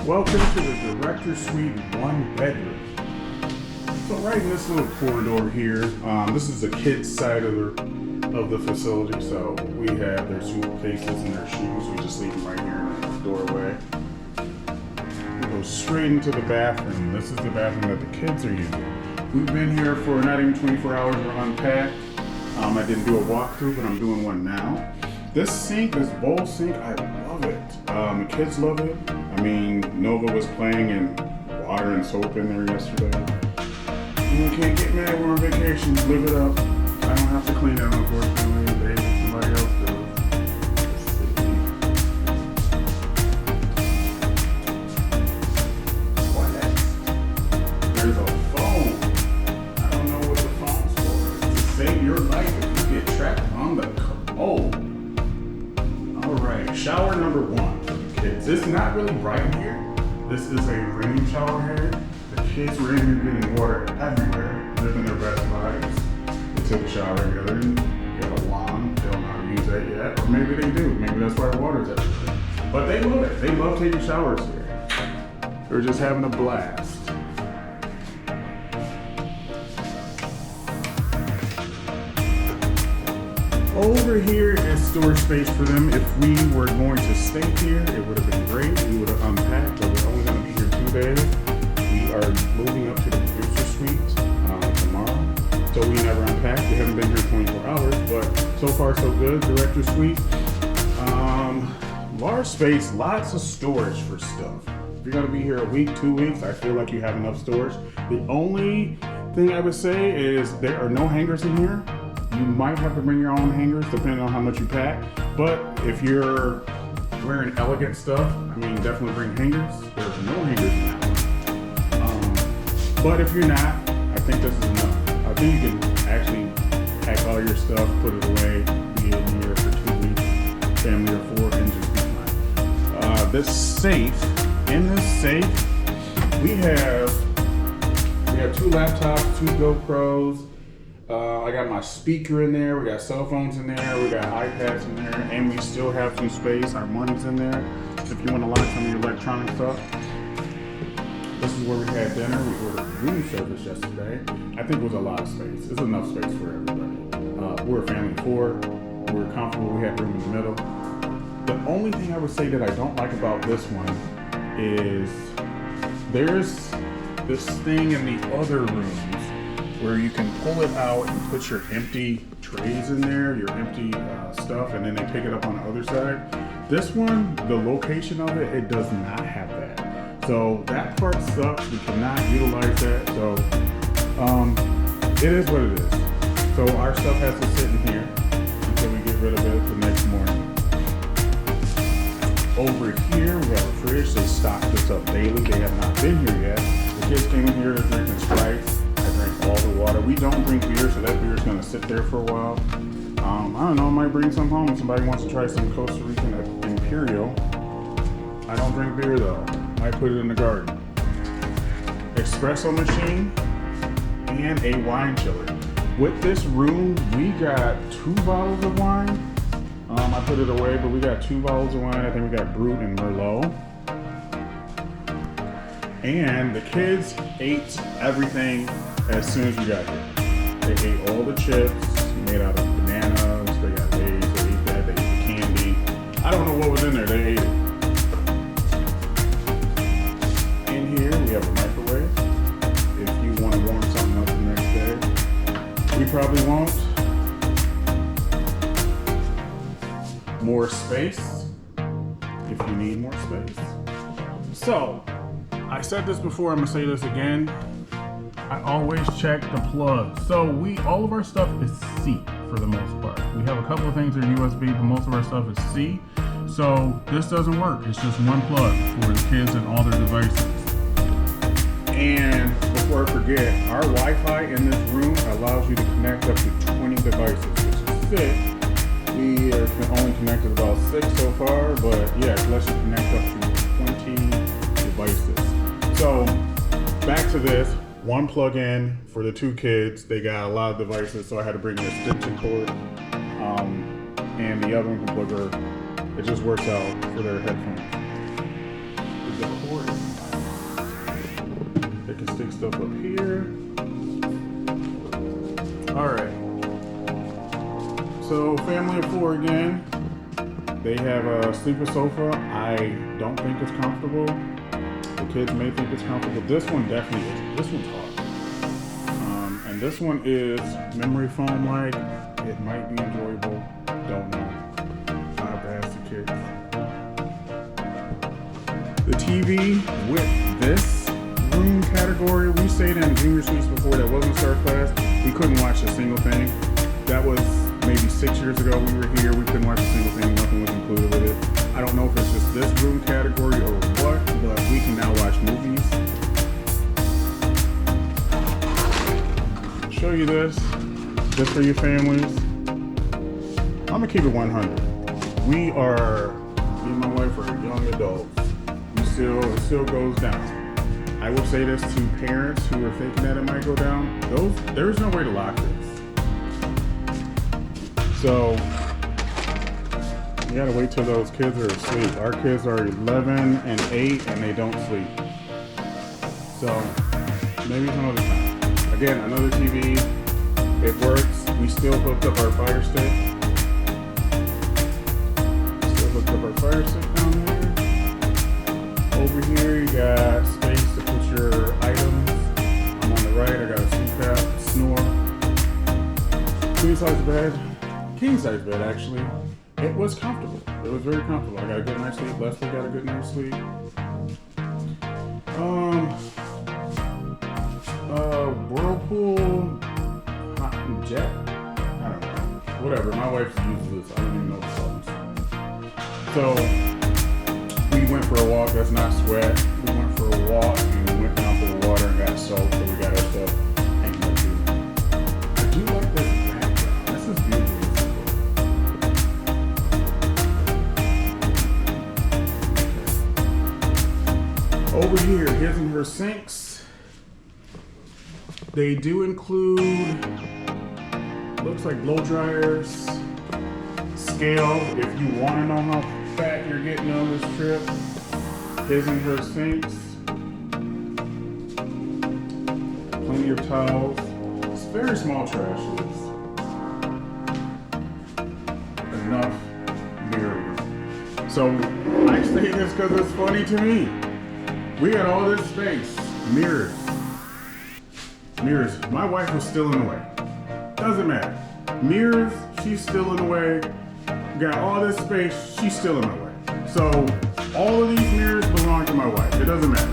Welcome to the Director's Suite 1 bedroom. So right in this little corridor here, this is the kids' side of the facility. So we have their suitcases and their shoes. We just leave them right here in the doorway. We go straight into the bathroom. This is the bathroom that the kids are using. We've been here for not even 24 hours. We're unpacked. I didn't do a walkthrough, but I'm doing one now. This sink, this bowl sink, I love it. The kids love it. I mean, Nova was playing in water and soap in there yesterday. You can't get mad, we're on vacation, live it up. I don't have to clean it, unfortunately. Maybe somebody else does. What? There's a phone. I don't know what the phone's for. It's to save your life if you get trapped on the commode. Alright, shower number 1 for the kids. It's not really bright in here. This is a rain shower head. The kids were in here getting water everywhere, living their best lives. They took a shower together and got a wand. They don't know how to use that yet. Or maybe they do. Maybe that's why the water's everywhere. But they love it. They love taking showers here. They're just having a blast. Over here is storage space for them. If we were going to stay here, it would have been great. We would have unpacked, but we're only going to be here 2 days. We are moving up to the producer suite tomorrow. So we never unpacked. We haven't been here 24 hours, but so far so good. Director suite. Large space, lots of storage for stuff. If you're going to be here a week, 2 weeks, I feel like you have enough storage. The only thing I would say is there are no hangers in here. You might have to bring your own hangers depending on how much you pack. But if you're wearing elegant stuff, I mean, definitely bring hangers. There's no hangers in that one. But if you're not, I think this is enough. I think you can actually pack all your stuff, put it away, be in here for 2 weeks, family of 4, and just be fine. This safe, in this safe, we have 2 laptops, 2 GoPros. I got my speaker in there, we got cell phones in there, we got iPads in there, and we still have some space. Our money's in there. If you want to lock some of your electronic stuff. This is where we had dinner. We ordered room service yesterday. I think it was a lot of space. It's enough space for everybody. We're a family of 4. We're comfortable. We had room in the middle. The only thing I would say that I don't like about this one is there's this thing in the other rooms where you can pull it out and put your empty trays in there, your empty stuff, and then they pick it up on the other side. This one, the location of it, it does not have that. So that part sucks. We cannot utilize that. So it is what it is. So our stuff has to sit in here until we get rid of it the next morning. Over here, we have a fridge. They stock this up daily. They have not been here yet. The kids came in here to drink Sprites. Drink all the water. We don't drink beer, so that beer is going to sit there for a while. I don't know, I might bring some home if somebody wants to try some Costa Rican Imperial. I don't drink beer though. Might put it in the garden. Espresso machine and a wine chiller. With this room, we got 2 bottles of wine. I put it away, but we got 2 bottles of wine. I think we got Brut and Merlot. And the kids ate everything as soon as we got here. They ate all the chips made out of bananas. They got Lay's, they ate that, they ate the candy. I don't know what was in there, they ate it. In here we have a microwave. If you want to warm something up the next day. We probably won't. More space, if you need more space. So, I said this before, I'm gonna say this again. I always check the plug. So all of our stuff is C for the most part. We have a couple of things that are USB, but most of our stuff is C. So this doesn't work. It's just one plug for the kids and all their devices. And before I forget, our Wi-Fi in this room allows you to connect up to 20 devices, which is sick. We are only connected about 6 so far, but yeah, it lets you connect up to 20 devices. So back to this. One plug-in for the 2 kids. They got a lot of devices, so I had to bring an extension cord. and the other one can plug her. It just works out for their headphones. The cord is fine. They can stick stuff up here. All right. So family of 4 again. They have a sleeper sofa. I don't think it's comfortable. The kids may think it's comfortable. This one definitely is. This one's hard. And this one is memory foam like. It might be enjoyable. Don't know. Not up to ask the kids. The TV with this room category, we stayed in junior suites before that wasn't star class. We couldn't watch a single thing. That was maybe 6 years ago we were here. We couldn't watch a single thing. Nothing was included with it. I don't know if it's just this room category or what, but we can now watch movies. Show you this, just for your families. I'm gonna keep it 100. We are, me and my wife are young adults. It still goes down. I will say this to parents who are thinking that it might go down. There's no way to lock this. So you gotta wait till those kids are asleep. Our kids are 11 and 8 and they don't sleep. So maybe some other time. Again, another TV. It works. We still hooked up our Fire Stick. Fire stick down there. Over here you got space to put your items. I'm on the right, I got a CPAP, snore. Queen size bed, king size bed actually. It was comfortable. It was very comfortable. I got a good night's sleep. Leslie got a good night's sleep. Whirlpool hot and jet. I don't know. Whatever. My wife uses this. I don't even know the songs. So we went for a walk. That's not sweat. We went for a walk and we went down to the water and got soaked. So we got our stuff hanging up too. I do like this background. This is beautiful. Okay. Over here, his and her sinks. They do include, looks like blow dryers, scale if you want to know how fat you're getting on this trip. His and her sinks. Plenty of towels. It's very small trashes. Enough mirror room. So I say this because it's funny to me. We got all this space. Mirrors. Mirrors. My wife was still in the way. Doesn't matter. Mirrors, she's still in the way. Got all this space, she's still in my way. So all of these mirrors belong to my wife. It doesn't matter.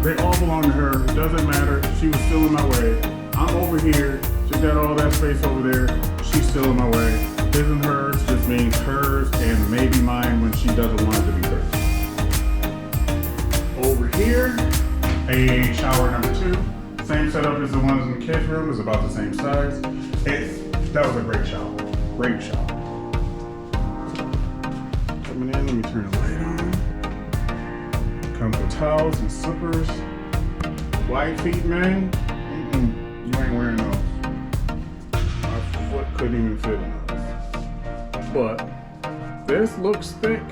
They all belong to her. It doesn't matter. She was still in my way. I'm over here. She got all that space over there. She's still in my way. His and hers just means hers and maybe mine when she doesn't want it to be hers. Over here, a shower number 2. Same setup as the ones in the kids' room. Is about the same size. That was a great shower. Great shower. Coming in, let me turn the light on. Comes with towels and slippers. Wide feet, man. You ain't wearing those. My foot couldn't even fit in those. But this looks thick,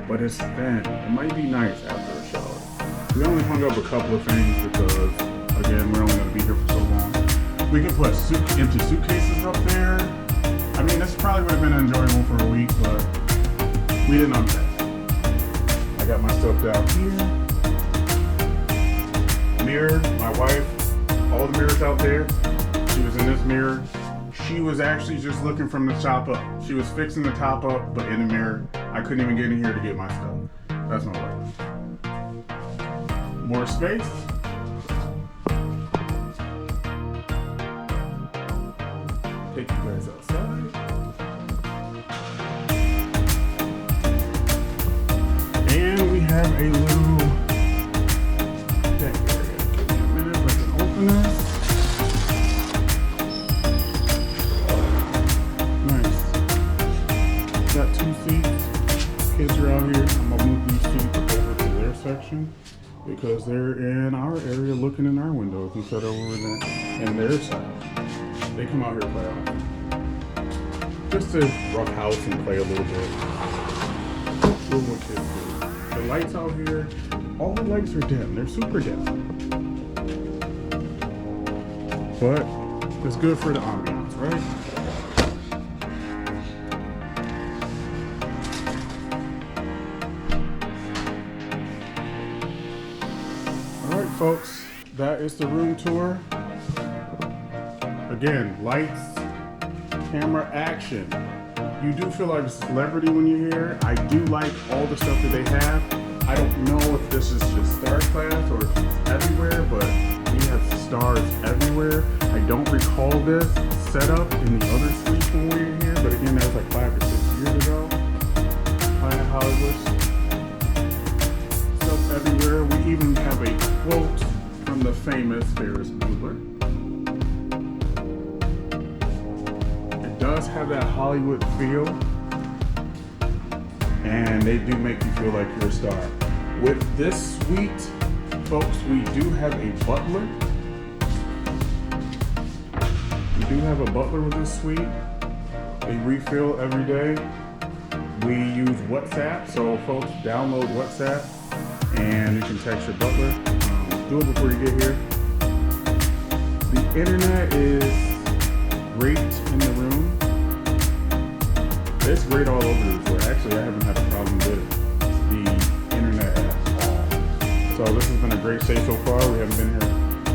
but it's thin. It might be nice after a shower. We only hung up a couple of things because, again, we're only going to be here for so long. We could put empty suitcases up there. I mean, this probably would have been enjoyable for a week, but we didn't unpack. I got my stuff down here. Mirror, my wife, all the mirrors out there. She was in this mirror. She was actually just looking from the top up. She was fixing the top up, but in the mirror. I couldn't even get in here to get my stuff. That's my wife. More space. Take you guys outside. And we have a little deck area. Give me a minute if I can open this. Nice. Got 2 seats. Kids are out here. I'm gonna move these seats over to their section because they're in our area looking in our windows instead of over in their side. They come out here quite often. just to roughhouse and play a little bit. Doing what kids do. The lights out here, all the lights are dim. They're super dim. But it's good for the ambiance, right? All right, folks, that is the room tour. Again, lights, camera, action. You do feel like a celebrity when you're here. I do like all the stuff that they have. I don't know if this is just star class or if it's everywhere, but we have stars everywhere. I don't recall this setup in the other suites when we were here, but again, that was like 5 or 6 years ago. Planet Hollywood. Stuff everywhere. We even have a quote from the famous Ferris Bueller. Does have that Hollywood feel, and they do make you feel like you're a star. With this suite, folks, we do have a butler. We do have a butler with this suite. They refill every day. We use WhatsApp, so folks, download WhatsApp and you can text your butler. Do it before you get here. The internet is great in the room. It's great all over the resort. Actually, I haven't had a problem with the internet at all. So this has been a great stay so far. We haven't been here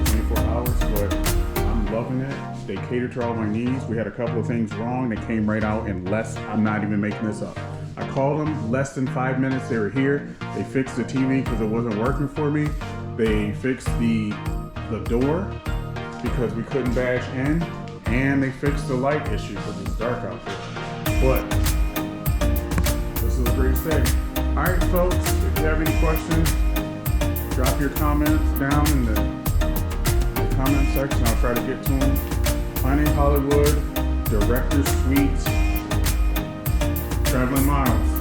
24 hours, but I'm loving it. They cater to all my needs. We had a couple of things wrong. They came right out in less. I'm not even making this up. I called them less than 5 minutes. They were here. They fixed the TV because it wasn't working for me. They fixed the door because we couldn't bash in. And they fixed the light issue because it's dark out there. But this is a great stay. All right, folks, if you have any questions, drop your comments down in the comment section. I'll try to get to them. Planet Hollywood, Director's Suite, Traveling Miles.